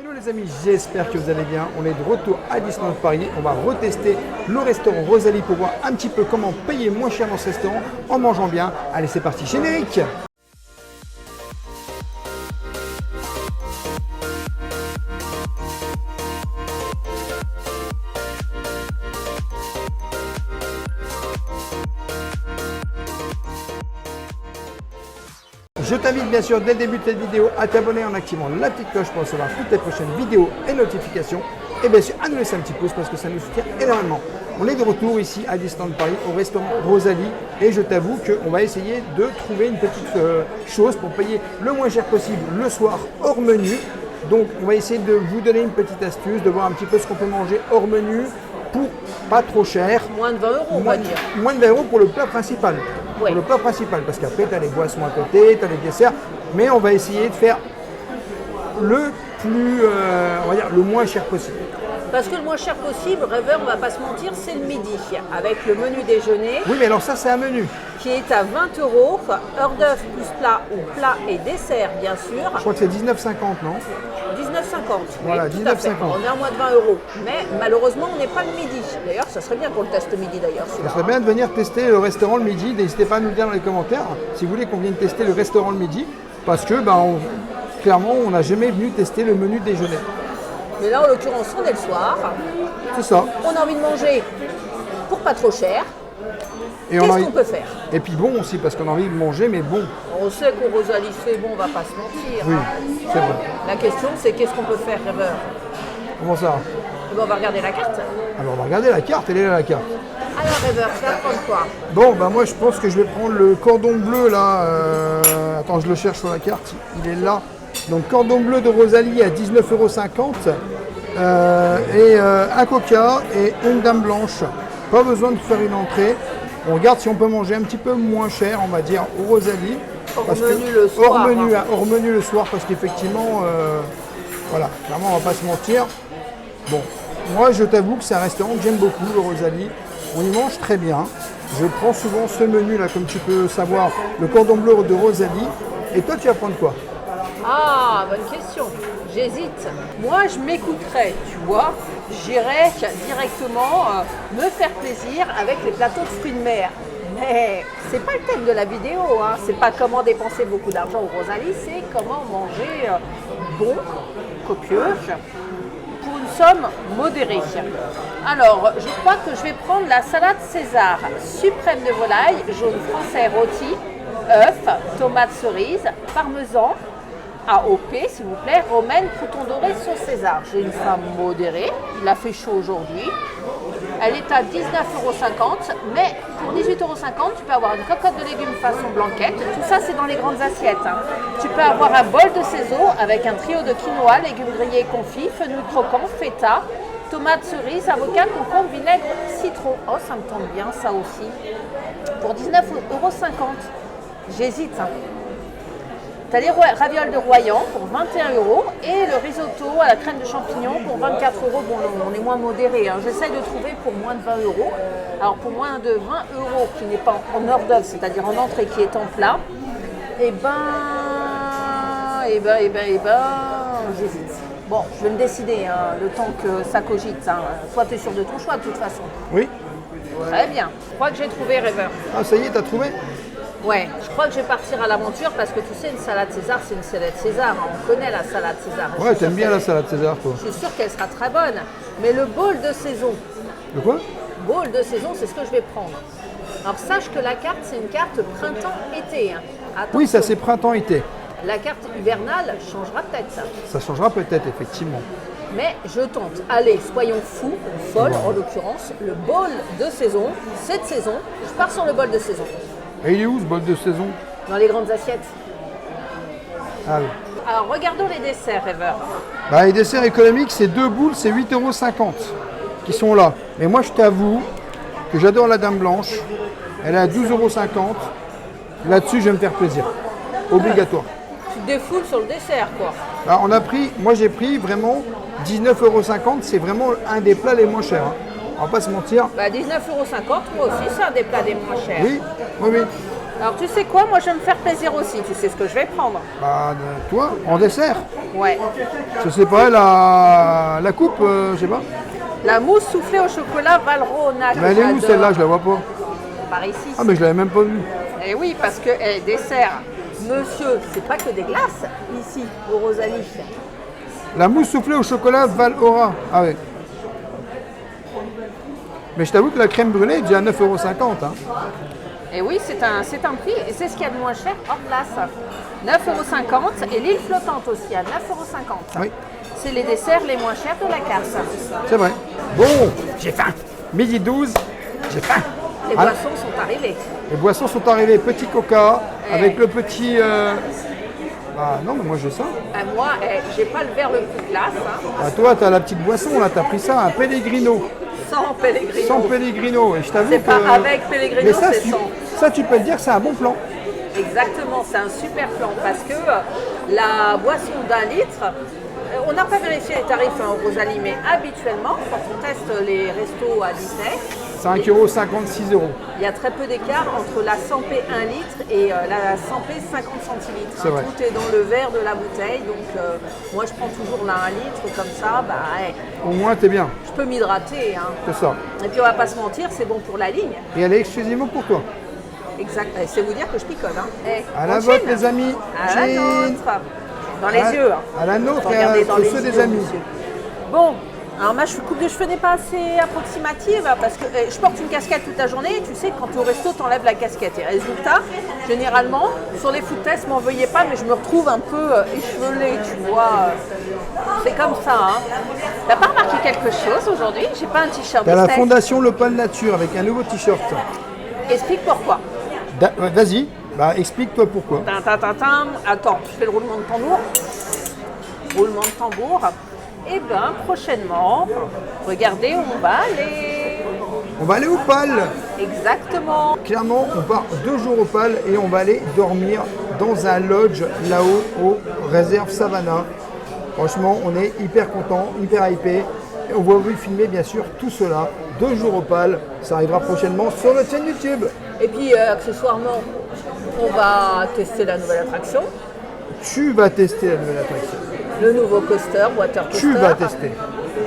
Hello les amis, j'espère que vous allez bien. On est de retour à Disneyland Paris. On va retester le restaurant Rosalie pour voir un petit peu comment payer moins cher dans ce restaurant en mangeant bien. Allez, c'est parti, générique! Je t'invite bien sûr dès le début de cette vidéo à t'abonner en activant la petite cloche pour recevoir toutes les prochaines vidéos et notifications. Et bien sûr à nous laisser un petit pouce parce que ça nous soutient énormément. On est de retour ici à Disneyland Paris au restaurant Rosalie et je t'avoue qu'on va essayer de trouver une petite chose pour payer le moins cher possible le soir hors menu. Donc on va essayer de vous donner une petite astuce, de voir un petit peu ce qu'on peut manger hors menu pour pas trop cher. Moins de 20 euros, on va dire. Moins de 20 euros pour le plat principal. Ouais. Pour le plat principal, parce qu'après tu as les boissons à côté, tu as les desserts, mais on va essayer de faire le plus, on va dire, le moins cher possible. Parce que le moins cher possible, rêveur, on va pas se mentir, c'est le midi, avec le menu déjeuner Oui, mais alors ça c'est un menu. qui est à 20 euros, hors d'œuvre plus plat ou plat et dessert, bien sûr. Je crois que c'est 19,50, non? 19,50. Voilà, oui, tout à fait. 19,50. On est à moins de 20 euros. Mais malheureusement, on n'est pas le midi. D'ailleurs, ça serait bien qu'on le teste midi d'ailleurs. Ça serait bien de venir tester le restaurant le midi. N'hésitez pas à nous le dire dans les commentaires si vous voulez qu'on vienne tester le restaurant le midi, parce que clairement, on n'a jamais venu tester le menu déjeuner. Mais là, en l'occurrence, on est le soir. C'est ça. On a envie de manger pour pas trop cher. Et Qu'est-ce qu'on peut faire? Et puis bon aussi, parce qu'on a envie de manger, mais bon. On sait qu'au Rosalie c'est bon, on va pas se mentir. Oui, c'est bon. La question, c'est qu'est-ce qu'on peut faire, rêveur? Comment ça? Eh ben, on va regarder la carte. Alors on va regarder la carte, elle est là la carte. Alors, rêveur, tu vas prendre quoi? Bon, moi je pense que je vais prendre le cordon bleu là. Attends, je le cherche sur la carte, il est là. Donc cordon bleu de Rosalie à 19,50 € et un coca et une dame blanche. Pas besoin de faire une entrée. On regarde si on peut manger un petit peu moins cher, on va dire, au Rosalie. Hors menu le soir. Hors menu le soir, parce qu'effectivement, voilà, clairement, on va pas se mentir. Bon, moi, je t'avoue que c'est un restaurant que j'aime beaucoup, le Rosalie. On y mange très bien. Je prends souvent ce menu là, comme tu peux savoir, le cordon bleu de Rosalie. Et toi, tu vas prendre quoi? Ah, bonne question. J'hésite. Moi, je m'écouterais, tu vois. J'irais directement me faire plaisir avec les plateaux de fruits de mer. Mais c'est pas le thème de la vidéo, hein. C'est pas comment dépenser beaucoup d'argent au Rosalie, c'est comment manger bon, copieux, pour une somme modérée. Alors, je crois que je vais prendre la salade César, suprême de volaille, jaune français rôti, œufs, tomates cerises, parmesan, AOP s'il vous plaît, romaine, crouton doré, sauce César. J'ai une femme modérée, il a fait chaud aujourd'hui. Elle est à 19,50 €, mais pour 18,50 € tu peux avoir une cocotte de légumes façon blanquette. Tout ça c'est dans les grandes assiettes, hein. Tu peux avoir un bol de cézo avec un trio de quinoa, légumes grillés confits, fenouil croquant, feta, tomates cerises, avocat, concombre, vinaigre, citron. Oh, ça me tombe bien ça aussi. Pour 19,50 €. J'hésite, hein. Tu as les ravioles de Royan pour 21 € et le risotto à la crème de champignons pour 24 €. Bon, on est moins modéré, hein. J'essaye de trouver pour moins de 20 €. Alors pour moins de 20 € qui n'est pas en hors d'œuvre, c'est-à-dire en entrée qui est en plat, j'hésite. Bon, je vais me décider, hein, le temps que ça cogite. Hein. Soit tu es sûr de ton choix de toute façon. Oui. Très bien. Je crois que j'ai trouvé, rêveur. Ah, ça y est, t'as trouvé? Ouais, je crois que je vais partir à l'aventure parce que tu sais, une salade César, c'est une salade César. Hein. On connaît la salade César. Ouais, t'aimes bien la salade César, toi. Je suis sûre qu'elle sera très bonne. Mais le bowl de saison, De quoi? c'est ce que je vais prendre. Alors sache que la carte, c'est une carte printemps-été. Hein. Oui, ça Attention. c'est printemps-été. La carte hivernale changera peut-être ça. Ça changera peut-être, effectivement. Mais je tente. Allez, soyons fous, ou folles en l'occurrence. Le bowl de saison, cette saison, je pars sur le bowl de saison. Et il est où ce bol de saison? Dans les grandes assiettes. Ah oui. Alors regardons les desserts, rêveur. Les desserts économiques, c'est 2 boules, c'est 8,50 € qui sont là. Mais moi, je t'avoue que j'adore la dame blanche. Elle est à 12,50 €. Là-dessus, je vais me faire plaisir. Obligatoire. Tu te défoules sur le dessert, quoi. Alors, moi j'ai pris vraiment 19,50 €. C'est vraiment un des plats les moins chers, hein. On va pas se mentir. 19,50 €, moi aussi, c'est un des plats des moins chers. Oui, oui, oui. Alors tu sais quoi, moi je vais me faire plaisir aussi, tu sais ce que je vais prendre? Bah, toi, en dessert. Ouais. Je sais pas, la coupe, je sais pas. La mousse soufflée au chocolat Valrhona. Mais elle est où celle-là? Je la vois pas. Par ici. Ah, mais je l'avais même pas vue. Eh oui, parce que dessert, monsieur, c'est pas que des glaces ici, au Rosalie. La mousse soufflée au chocolat Valora. Ah ouais. Mais je t'avoue que la crème brûlée est déjà à 9,50 €. Hein. Et oui, c'est un prix, et c'est ce qu'il y a de moins cher hors place. 9,50 € et l'île flottante aussi à 9,50 €. Oui, C'est les desserts les moins chers de la carte. c'est vrai. Bon, j'ai faim. Midi 12, j'ai faim. Les Ah, boissons sont arrivées. les boissons sont arrivées. Petit coca avec le petit... Bah non, mais moi j'ai ça. Moi, j'ai pas le verre le plus classe, hein, Bah, toi, t'as la petite boisson, là, t'as pris ça, un Pellegrino. sans Pellegrino. Sans Pellegrino. Et je t'avoue C'est que... pas avec Pellegrino, Mais ça, c'est sans. ça, tu peux le dire, c'est un bon plan. Exactement, c'est un super plan parce que la boisson d'1 litre, on n'a pas vérifié les tarifs au Rosalie, mais habituellement, quand on teste les restos à Disney, 5,56 €. il y a très peu d'écart entre la 100p 1 litre et la 100p 50 centilitres. C'est vrai. Tout est dans le verre de la bouteille, donc moi je prends toujours la 1 litre, comme ça, Au moins, t'es bien. je peux m'hydrater. Hein. C'est ça. Et puis on va pas se mentir, c'est bon pour la ligne. Et elle est exclusivement pour toi. Exact. C'est vous dire que je picole. Hein. À la on vôtre, chine. les amis. À la Chine. nôtre. Dans les yeux. Hein. À la nôtre Faut et regarder dans à les ceux des yeux, amis. monsieur. Bon, alors ma coupe de cheveux n'est pas assez approximative parce que je porte une casquette toute la journée et tu sais quand tu es au resto t'enlèves la casquette. Et résultat, généralement, sur les food tests, m'en veuillez pas, mais je me retrouve un peu échevelée, tu vois. C'est comme ça. Hein. T'as pas remarqué quelque chose aujourd'hui? J'ai pas un t-shirt de T'as la steak. Fondation Lopal Nature avec un nouveau t-shirt. Explique pourquoi. Vas-y, bah explique-toi pourquoi. Tin, tin, tin, tin. Attends, je fais le roulement de tambour. Roulement de tambour. Et bien, prochainement, regardez où on va aller. On va aller au PAL. Exactement. Clairement, on part 2 jours au PAL et on va aller dormir dans un lodge là-haut aux réserves Savannah. Franchement, on est hyper content, hyper hypé. Et on va vous filmer bien sûr tout cela. 2 jours au PAL, ça arrivera prochainement sur notre chaîne YouTube. Et puis, accessoirement, on va tester la nouvelle attraction. Tu vas tester la nouvelle attraction. Le nouveau coaster, water coaster. Tu vas tester.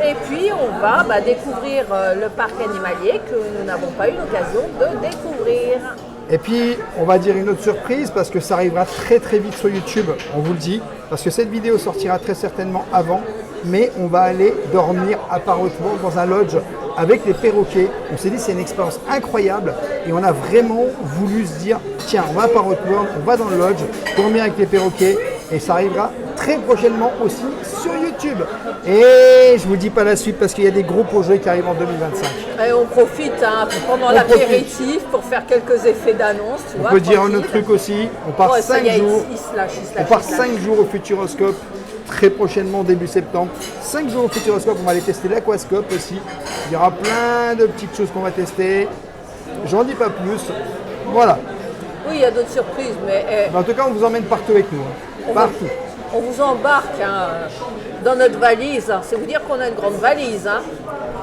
Et puis, on va découvrir le parc animalier que nous n'avons pas eu l'occasion de découvrir. Et puis, on va dire une autre surprise parce que ça arrivera très très vite sur YouTube, on vous le dit. Parce que cette vidéo sortira très certainement avant. Mais on va aller dormir à Parrot World dans un lodge avec les perroquets. On s'est dit c'est une expérience incroyable et on a vraiment voulu se dire tiens, on va à Parrot World, on va dans le lodge, dormir avec les perroquets et ça arrivera très prochainement aussi sur YouTube. Et je vous dis pas la suite parce qu'il y a des gros projets qui arrivent en 2025. Et on profite pendant l'apéritif pour faire quelques effets d'annonce. On peut dire un autre truc aussi, on part 5 jours. Il se lâche. On part 5 jours au Futuroscope. Très prochainement, début septembre. 5 jours au Futuroscope, on va aller tester l'Aquascope aussi. Il y aura plein de petites choses qu'on va tester. J'en dis pas plus. Voilà. Oui, il y a d'autres surprises, mais Mais en tout cas, on vous emmène partout avec nous. Hein. Partout. on vous embarque dans notre valise. C'est vous dire qu'on a une grande valise. Hein.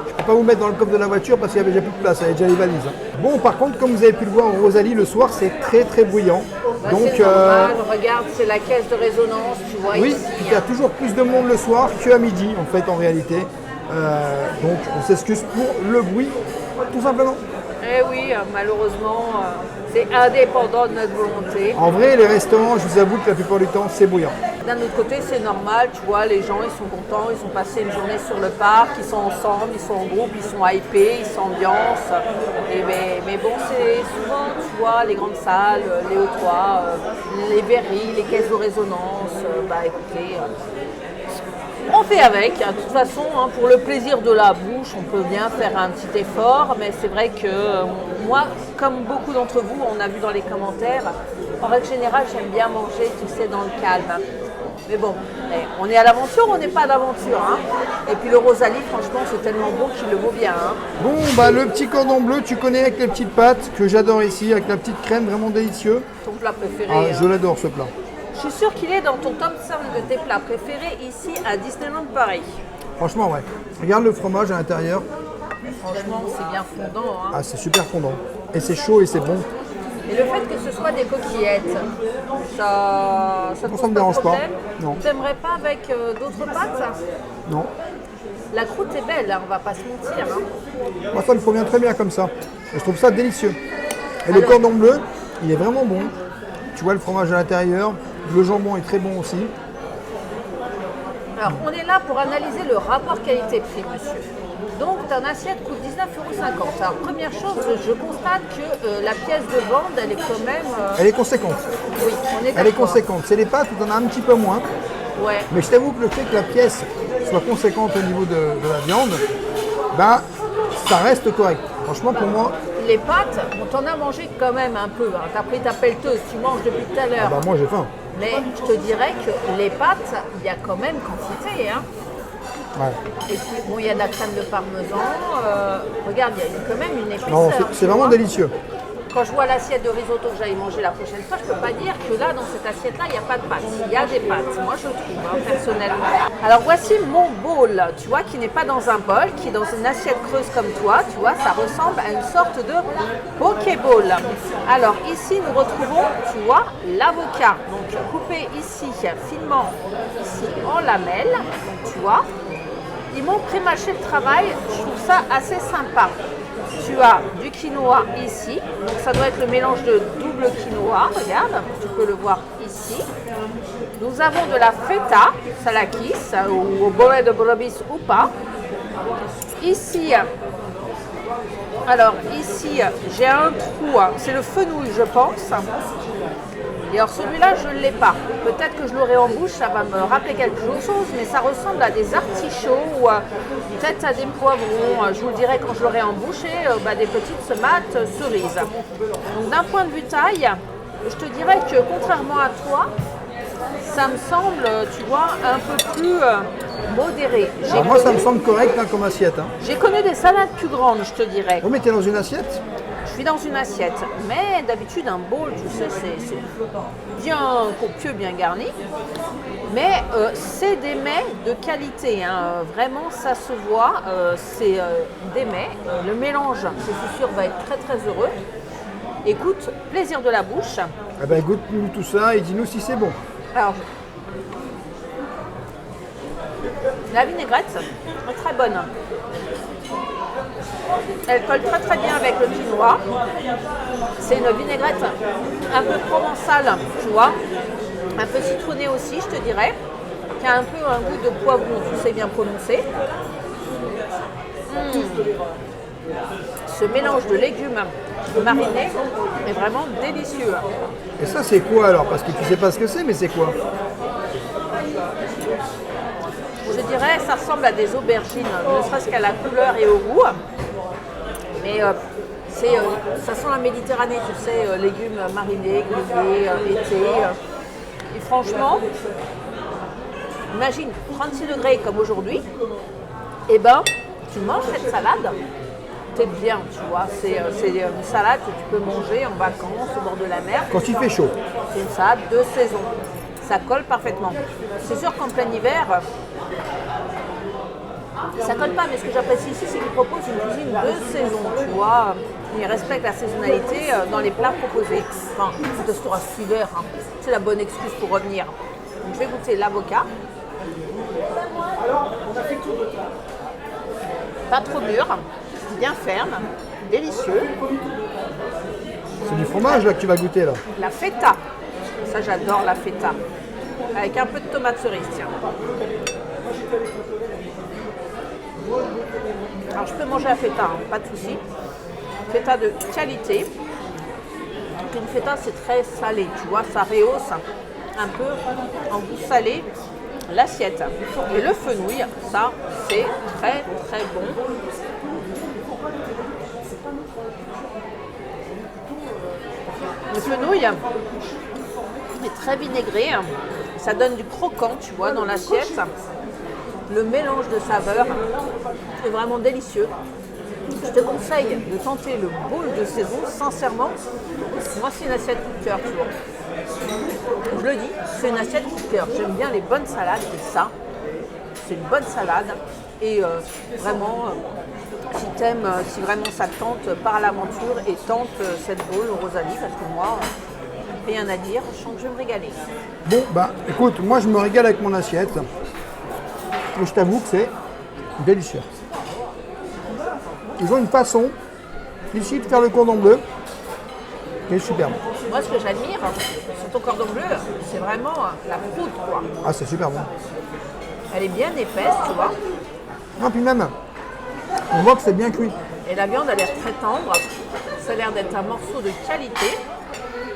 Je ne peux pas vous mettre dans le coffre de la voiture parce qu'il n'y avait déjà plus de place, il y avait déjà les valises. Hein. Bon, par contre, comme vous avez pu le voir en Rosalie, le soir, c'est très très bruyant. Donc, c'est normal. Regarde, c'est la caisse de résonance, tu vois. oui, ici, il y a toujours plus de monde le soir qu'à midi, en fait, en réalité. Donc, on s'excuse pour le bruit, tout simplement. Eh oui, malheureusement, c'est indépendant de notre volonté. En vrai, les restaurants, je vous avoue que la plupart du temps, c'est bouillant. D'un autre côté, c'est normal, tu vois, les gens, ils sont contents, ils ont passé une journée sur le parc, ils sont ensemble, ils sont en groupe, ils sont hypés, ils s'ambiancent. Mais bon, c'est souvent, tu vois, les grandes salles, les O3, les verries, les caisses de résonance, écoutez, on fait avec. De toute façon, pour le plaisir de la bouche, on peut bien faire un petit effort, mais c'est vrai que moi, comme beaucoup d'entre vous, on a vu dans les commentaires, en règle générale, j'aime bien manger, tu sais, dans le calme. Mais bon, on est à l'aventure, on n'est pas à l'aventure. Hein. Et puis le Rosalie, franchement, c'est tellement bon qu'il le vaut bien. Hein. Bon, le petit cordon bleu, tu connais avec les petites pâtes, que j'adore ici, avec la petite crème, vraiment délicieux. Ton plat préféré. Ah, je l'adore ce plat. Je suis sûre qu'il est dans ton top 5 de tes plats préférés ici à Disneyland Paris. Franchement, ouais. Regarde le fromage à l'intérieur. Franchement, c'est bien fondant. Hein. Ah, c'est super fondant. Et c'est chaud et c'est bon. Et le fait que ce soit des coquillettes, ça te Ça pose me dérange pas. problème? Non. T'aimerais pas avec d'autres pâtes? Non. La croûte est belle, hein, on va pas se mentir. Hein. Moi, ça me convient très bien comme ça. Et je trouve ça délicieux. Et le Alors- cordon bleu, il est vraiment bon. Tu vois le fromage à l'intérieur. Le jambon est très bon aussi. Alors, on est là pour analyser le rapport qualité-prix, monsieur. Donc, ton assiette coûte 19,50 €. Alors, première chose, je constate que la pièce de viande, elle est quand même... Elle est conséquente. oui, on est Elle est d'accord. conséquente. C'est les pâtes où tu en as un petit peu moins. Ouais. Mais je t'avoue que le fait que la pièce soit conséquente au niveau de la viande, ben, ça reste correct. Franchement, pour moi, Les pâtes, on t'en a mangé quand même un peu. Hein. T'as pris ta pelleteuse, tu manges depuis tout à l'heure. ben, moi j'ai faim. Mais je te dirais que les pâtes, il y a quand même quantité. Hein. Ouais. Et puis, bon, il y a de la crème de parmesan. Regarde, il y a quand même une épaisseur. Non, tu c'est vraiment vois. délicieux. Quand je vois l'assiette de risotto que j'aille manger la prochaine fois, je ne peux pas dire que là, dans cette assiette-là, il n'y a pas de pâtes. Il y a des pâtes, moi je trouve, hein, personnellement. Alors voici mon bowl, tu vois, qui n'est pas dans un bol, qui est dans une assiette creuse comme toi, tu vois, ça ressemble à une sorte de pokéball. Alors ici, nous retrouvons, tu vois, l'avocat. Donc coupé ici, finement, ici en lamelles, donc, tu vois. Ils m'ont pré-mâché le travail, je trouve ça assez sympa. Tu as du quinoa ici, donc ça doit être le mélange de double quinoa, regarde, tu peux le voir ici. Nous avons de la feta, salakis, ou bolet de brebis ou pas. Ici, alors ici, j'ai un trou, c'est le fenouil je pense. Et alors celui-là, je ne l'ai pas. Peut-être que je l'aurai en bouche, ça va me rappeler quelque chose, mais ça ressemble à des artichauts ou peut-être à des poivrons. Je vous le dirai quand je l'aurai en bouche et des petites tomates cerises. Donc d'un point de vue taille, je te dirais que contrairement à toi, ça me semble, tu vois, un peu plus modéré. Alors moi, ça me semble correct hein, comme assiette. Hein. J'ai connu des salades plus grandes, je te dirais. Vous mettez dans une assiette. Je suis dans une assiette, mais d'habitude un bowl, tu sais, c'est bien copieux, bien garni. Mais c'est des mets de qualité, hein. Vraiment ça se voit, c'est des mets. Le mélange, je suis sûre, va être très très heureux. Écoute, plaisir de la bouche. Eh ben, goûte-nous tout ça et dis-nous si c'est bon. Alors, la vinaigrette est très bonne. Elle colle très très bien avec le quinoa. C'est une vinaigrette un peu provençale, tu vois, un peu citronnée aussi, je te dirais, qui a un peu un goût de poivron, tu sais bien prononcer. Ce mélange de légumes marinés est vraiment délicieux. Et ça, c'est quoi alors? Parce que tu sais pas ce que c'est, mais c'est quoi? Je dirais ça ressemble à des aubergines, ne serait-ce qu'à la couleur et au goût. Mais ça sent la Méditerranée, tu sais, légumes marinés, grillés, été. Et franchement, imagine 36 degrés comme aujourd'hui, et ben tu manges cette salade, t'es bien, tu vois. C'est une salade que tu peux manger en vacances au bord de la mer. Quand il fait chaud. C'est une salade de saison. Ça colle parfaitement. C'est sûr qu'en plein hiver, ça colle pas, mais ce que j'apprécie ici, c'est qu'ils proposent une cuisine de saison, tu vois. Ils respectent la saisonnalité dans les plats proposés. Enfin, ça se fera cet hiver, hein. C'est la bonne excuse pour revenir. Donc, je vais goûter l'avocat. Pas trop mûr, bien ferme, délicieux. C'est du fromage là que tu vas goûter là. La feta, ça j'adore la feta. Avec un peu de tomate cerise, tiens. Alors je peux manger la feta, hein, pas de souci. Feta de qualité. Donc une feta c'est très salé, tu vois, ça rehausse un peu en goût salé l'assiette. Et le fenouil, ça c'est très très bon. Le fenouil est très vinaigré, ça donne du croquant, tu vois, dans l'assiette. Le mélange de saveurs est vraiment délicieux. Je te conseille de tenter le bowl de saison, sincèrement. Moi, c'est une assiette coup de cœur, tu vois. Je le dis, c'est une assiette coup de cœur. J'aime bien les bonnes salades et ça, c'est une bonne salade. Et vraiment, si vraiment ça te tente, pars à l'aventure et tente cette bowl au Rosalie, parce que moi, rien à dire, je sens que je vais me régaler. Bon, bah écoute, moi je me régale avec mon assiette. Et je t'avoue que c'est délicieux. Ils ont une façon ici de faire le cordon bleu qui est superbe. Moi, ce que j'admire sur ton cordon bleu, c'est vraiment la croûte, quoi. Ah, c'est super bon. Elle est bien épaisse, tu vois. Non, puis même, on voit que c'est bien cuit. Et la viande a l'air très tendre. Ça a l'air d'être un morceau de qualité.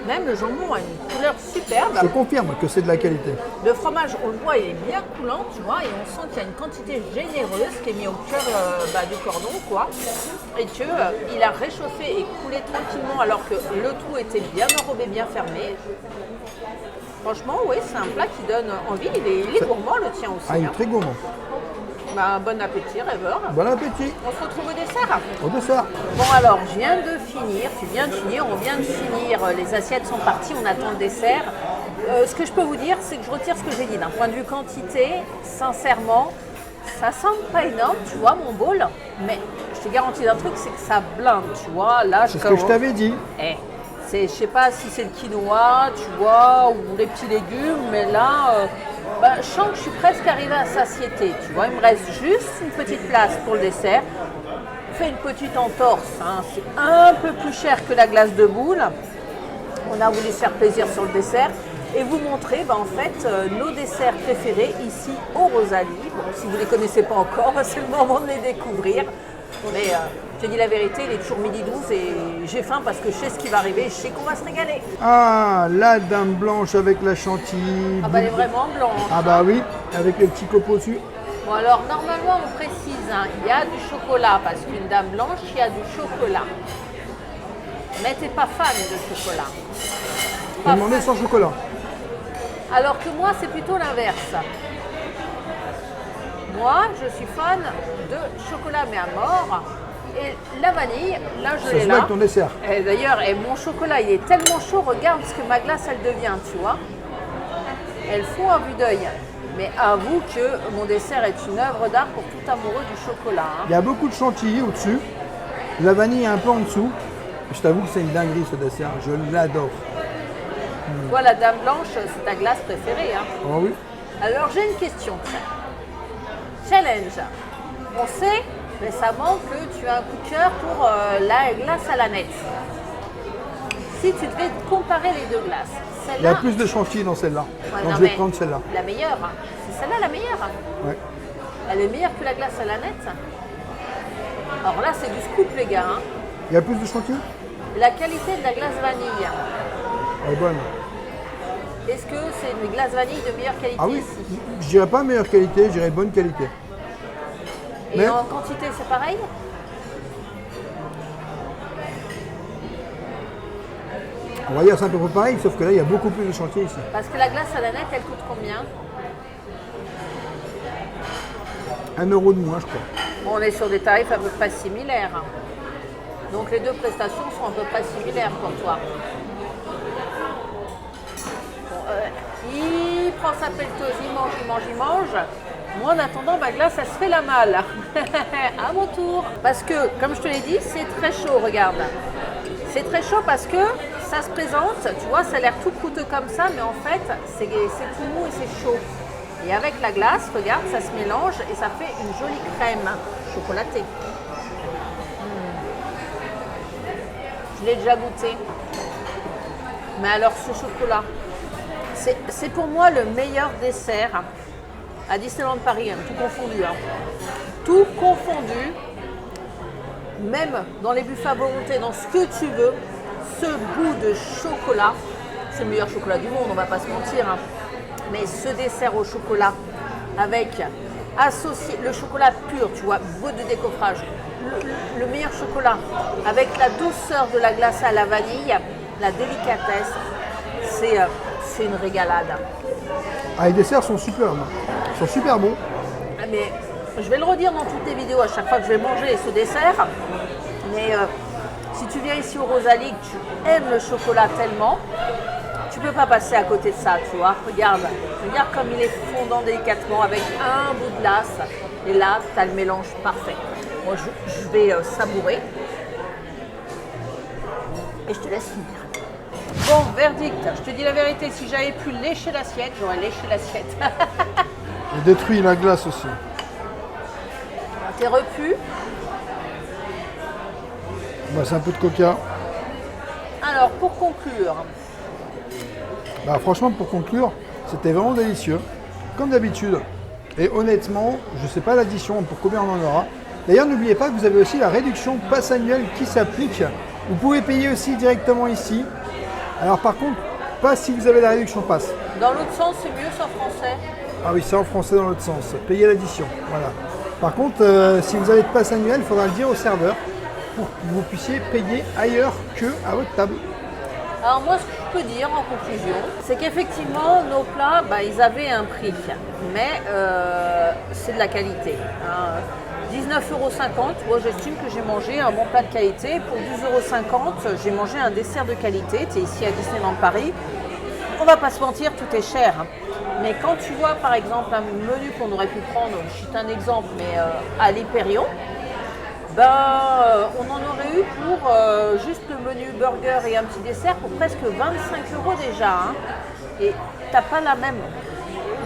Même le jambon a une couleur superbe. Je confirme que c'est de la qualité. Le fromage, on le voit, il est bien coulant, tu vois, et on sent qu'il y a une quantité généreuse qui est mise au cœur du cordon, quoi. Et qu'il a réchauffé et coulé tranquillement alors que le tout était bien enrobé, bien fermé. Franchement, oui, c'est un plat qui donne envie. Il est gourmand, le tien aussi. Ah, il est très gourmand. Bah, bon appétit, rêveur. Bon appétit. On se retrouve au dessert. Au dessert. Bon alors, je viens de finir, tu viens de finir, on vient de finir, les assiettes sont parties, on attend le dessert. Ce que je peux vous dire, c'est que je retire ce que j'ai dit. D'un point de vue quantité, sincèrement, ça semble pas énorme, tu vois, mon bowl, mais je te garantis d'un truc, c'est que ça blinde, tu vois. Là, C'est ce que je t'avais dit. Je sais pas si c'est le quinoa, tu vois, ou les petits légumes, mais là, je sens que je suis presque arrivée à satiété, tu vois. Il me reste juste une petite place pour le dessert. Fait une petite entorse, hein. C'est un peu plus cher que la glace de boule. On a voulu se faire plaisir sur le dessert et vous montrer en fait nos desserts préférés ici au Rosalie. Bon, si vous ne les connaissez pas encore, c'est le moment de les découvrir. Mais je te dis la vérité, il est toujours 12h et j'ai faim parce que je sais ce qui va arriver et je sais qu'on va se régaler. Ah, la dame blanche avec la chantilly. Ah bah elle est vraiment blanche. Ah bah oui, avec le petit copeau dessus. Bon alors normalement on précise, hein, il y a du chocolat parce qu'une dame blanche, il y a du chocolat. Mais t'es pas fan de chocolat. J'ai demandé sans chocolat. Alors que moi c'est plutôt l'inverse. Moi je suis fan de chocolat mais à mort. Et la vanille, là je l'ai là. Avec ton dessert. Et d'ailleurs, mon chocolat il est tellement chaud, regarde ce que ma glace elle devient, tu vois. Elle fond à vue d'œil. Mais avoue que mon dessert est une œuvre d'art pour tout amoureux du chocolat. Hein. Il y a beaucoup de chantilly au-dessus. La vanille est un peu en dessous. Je t'avoue que c'est une dinguerie ce dessert. Je l'adore. Toi, la dame blanche, c'est ta glace préférée. Hein. Oh oui. Alors j'ai une question. Challenge. On sait récemment que tu as un coup de cœur pour la glace à la nette. Si tu devais comparer les deux glaces, Il y a celle-là. plus de chantilly dans celle-là. Ouais, Donc non, je vais mais prendre celle-là. La meilleure. Hein. C'est celle-là la meilleure. Ouais. Elle est meilleure que la glace à la nette. Alors là, c'est du scoop, les gars. Hein. Il y a plus de chantilly? La qualité de la glace vanille. Elle est bonne. Est-ce que c'est une glace vanille de meilleure qualité Ah oui, ici? je dirais pas meilleure qualité, je dirais bonne qualité. Et Mais- en quantité, c'est pareil? On va dire c'est un peu pareil, sauf que là il y a beaucoup plus de chantilly ici. Parce que la glace à la nette, elle coûte combien? 1 euro de moins, je crois. Bon, on est sur des tarifs à peu près similaires. Hein. Donc les deux prestations sont à peu près similaires pour toi. Bon, il prend sa pelleteuse, il mange. Moi, en attendant, ma glace, elle se fait la malle. À mon tour. Parce que, comme je te l'ai dit, c'est très chaud, regarde. C'est très chaud parce que ça se présente, tu vois, ça a l'air tout croûteux comme ça, mais en fait, c'est tout mou et c'est chaud. Et avec la glace, regarde, ça se mélange et ça fait une jolie crème chocolatée. Je l'ai déjà goûté. Mais alors, ce chocolat, c'est pour moi le meilleur dessert à Disneyland Paris, hein, tout confondu. Hein. Tout confondu, même dans les buffets à volonté, dans ce que tu veux, ce goût de chocolat, c'est le meilleur chocolat du monde, on va pas se mentir. Hein. Mais ce dessert au chocolat, avec associé le chocolat pur, tu vois, goût de décoffrage, le meilleur chocolat, avec la douceur de la glace à la vanille, la délicatesse, c'est une régalade. Ah, les desserts sont super, ils sont super bons. Mais je vais le redire dans toutes les vidéos à chaque fois que je vais manger ce dessert. Mais si tu viens ici au Rosalie, que tu aimes le chocolat tellement, tu peux pas passer à côté de ça, tu vois. Regarde comme il est fondant délicatement avec un bout de glace. Et là, tu as le mélange parfait. Moi, je vais savourer. Et je te laisse finir. Bon, verdict. Je te dis la vérité, si j'avais pu lécher l'assiette, j'aurais léché l'assiette. J'ai détruit la glace aussi. T'es repu. Bah, c'est un peu de coca. Alors, pour conclure. Bah, franchement, pour conclure, c'était vraiment délicieux. Comme d'habitude. Et honnêtement, je ne sais pas l'addition, pour combien on en aura. D'ailleurs, n'oubliez pas que vous avez aussi la réduction passe annuelle qui s'applique. Vous pouvez payer aussi directement ici. Alors par contre, pas si vous avez la réduction passe. Dans l'autre sens, c'est mieux, c'est en français. Ah oui, c'est en français dans l'autre sens. Payez l'addition. Voilà. Par contre, si vous avez de passe annuelle, il faudra le dire au serveur pour que vous puissiez payer ailleurs que à votre table. Alors moi, ce que je peux dire en conclusion, c'est qu'effectivement, nos plats, ils avaient un prix, mais c'est de la qualité. 19,50 €, moi j'estime que j'ai mangé un bon plat de qualité. Pour 12,50 €, j'ai mangé un dessert de qualité. Tu es ici à Disneyland Paris. On va pas se mentir, tout est cher. Mais quand tu vois par exemple un menu qu'on aurait pu prendre, je cite un exemple, mais à l'Hyperion, on en aurait eu pour juste le menu burger et un petit dessert pour presque 25 € déjà. Hein. Et t'as pas la même.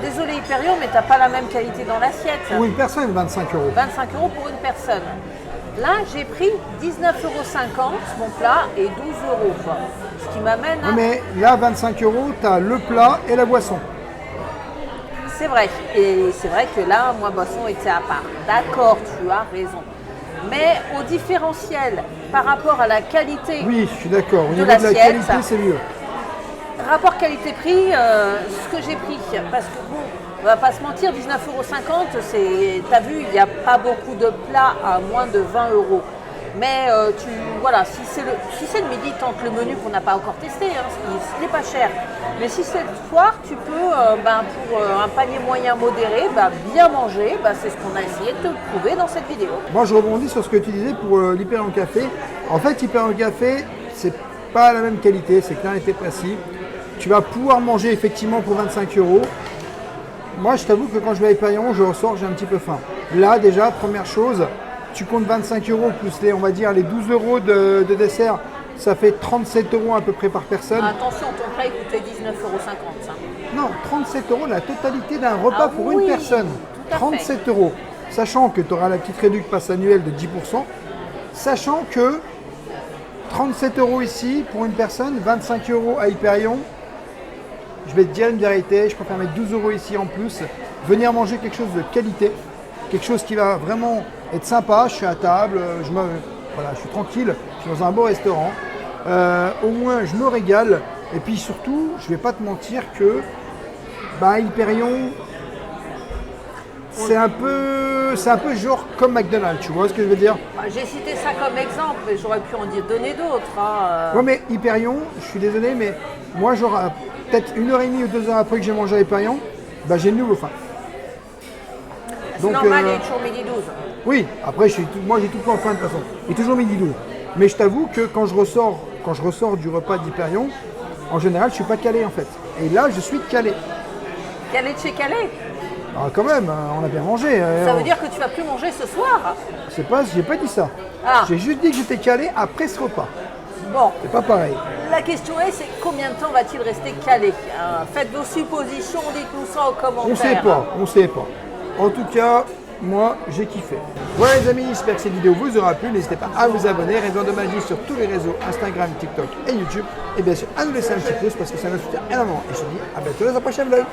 Désolé Hyperion, mais t'as pas la même qualité dans l'assiette. Pour une personne, 25 €. 25 € pour une personne. Là, j'ai pris 19,50 € mon plat et 12 €. Ce qui m'amène à... Oui, mais là, 25 €, tu as le plat et la boisson. C'est vrai. Et c'est vrai que là, moi, boisson était à part. D'accord, tu as raison. Mais au différentiel par rapport à la qualité. Oui, je suis d'accord. Au de niveau de la l'assiette, qualité, c'est mieux. Rapport qualité-prix, ce que j'ai pris, parce que bon, on va pas se mentir, 19,50 €, t'as vu, il n'y a pas beaucoup de plats à moins de 20 €. Mais si c'est le midi, tente le menu qu'on n'a pas encore testé, hein, ce n'est pas cher. Mais si c'est le soir, tu peux, pour un panier moyen modéré, bien manger, c'est ce qu'on a essayé de te prouver dans cette vidéo. Moi, je rebondis sur ce que tu disais pour l'Hyperion Café. En fait, Hyperion Café, c'est pas la même qualité, c'est clair et précis. Tu vas pouvoir manger effectivement pour 25 €. Moi, je t'avoue que quand je vais à Hyperion, je ressors, j'ai un petit peu faim. Là, déjà, première chose, tu comptes 25 € plus on va dire les 12 € de dessert, ça fait 37 € à peu près par personne. Attention, ton plat il coûtait 19,50 €. Ça. Non, 37 € la totalité d'un repas pour une personne. Tout à 37 €. Sachant que tu auras la petite réduction passe annuelle de 10%. Sachant que 37 € ici pour une personne, 25 € à Hyperion. Je vais te dire une vérité, je préfère mettre 12 € ici en plus. Venir manger quelque chose de qualité, quelque chose qui va vraiment être sympa. Je suis à table, je suis tranquille, je suis dans un beau restaurant. Au moins, je me régale. Et puis surtout, je vais pas te mentir que Hyperion, c'est un peu genre comme McDonald's, tu vois ce que je veux dire? J'ai cité ça comme exemple, mais j'aurais pu en donner d'autres. Hein. Ouais, mais Hyperion, je suis désolé, mais moi, genre, peut-être 1h30 ou 2 heures après que j'ai mangé à Hyperion, j'ai de nouveau faim. C'est normal, il est toujours midi 12. Oui, après, moi, j'ai tout le temps faim de toute façon. Il est toujours midi 12. Mais je t'avoue que quand je ressors du repas d'Hyperion, en général, je suis pas calé en fait. Et là, je suis calé. Calé de chez Calais? Ah, quand même, on a bien mangé. Ça veut dire que tu vas plus manger ce soir? J'ai pas dit ça. Ah. J'ai juste dit que j'étais calé après ce repas. Bon. C'est pas pareil. La question est, c'est combien de temps va-t-il rester calé? Faites vos suppositions, dites-nous ça en commentaire. On sait pas. En tout cas, moi, j'ai kiffé. Voilà les amis, j'espère que cette vidéo vous aura plu. N'hésitez pas à vous abonner, Raison de Magie sur tous les réseaux, Instagram, TikTok et YouTube. Et bien sûr, à nous laisser un petit pouce parce que ça nous soutient énormément. Et je vous dis à bientôt dans un prochain vlog.